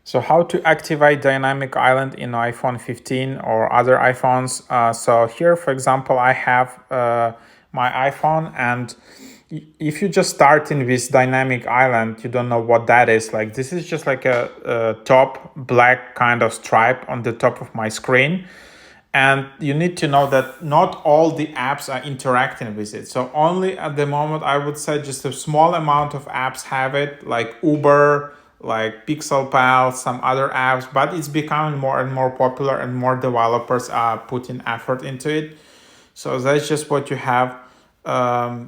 So how to activate dynamic island in iPhone 15 or other iPhones. So here, for example, I have my iPhone, and if you just starting with dynamic island, you don't know what that is. Like, this is just like a top black kind of stripe on the top of my screen. And you need to know that not all the apps are interacting with it. So only at the moment, I would say just a small amount of apps have it, like Uber, like Pixel Pal, some other apps, but it's becoming more and more popular, and more developers are putting effort into it. So that's just what you have. So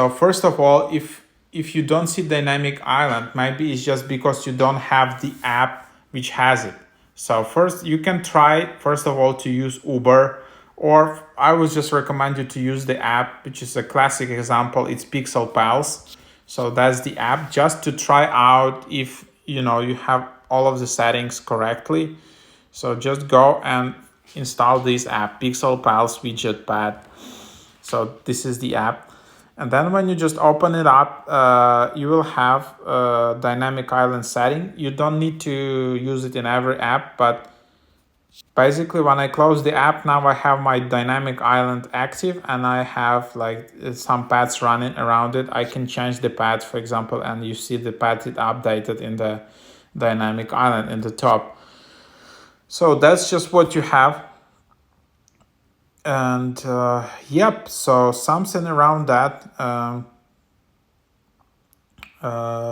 first of all, if you don't see dynamic island, maybe it's just because you don't have the app which has it. So first, you can try first of all to use Uber, or I would just recommend you to use the app, which is a classic example. It's Pixel Pals. So that's the app, just to try out if you have all of the settings correctly. So just go and install this app, Pixel Pals Widget Pad. So this is the app. And then when you just open it up, you will have a dynamic island setting. You don't need to use it in every app, but basically when I close the app, now I have my dynamic island active, and I have like some paths running around it. I can change the path, for example, and you see the path is updated in the dynamic island in the top. So that's just what you have. And yep, so something around that.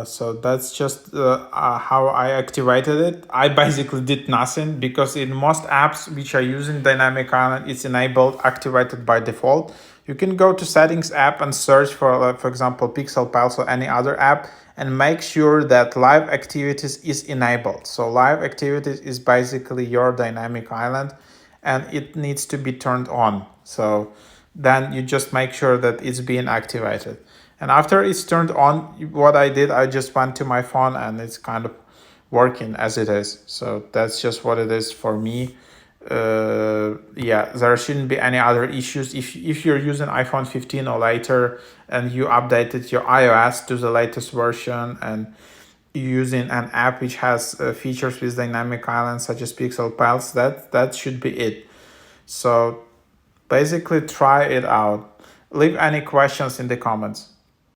So that's just how I activated it. I basically did nothing, because in most apps which are using dynamic island, it's enabled, activated by default. You can go to settings app and search for example, Pixel Pals or any other app, and make sure that live activities is enabled. So live activities is basically your dynamic island, and it needs to be turned on. So then you just make sure that it's being activated. And after it's turned on, what I did, I just went to my phone, and it's kind of working as it is. So that's just what it is for me. Yeah, there shouldn't be any other issues. If you're using iPhone 15 or later, and you updated your iOS to the latest version, and using an app which has features with dynamic island such as Pixel Pals, that should be it. So basically try it out. Leave any questions in the comments.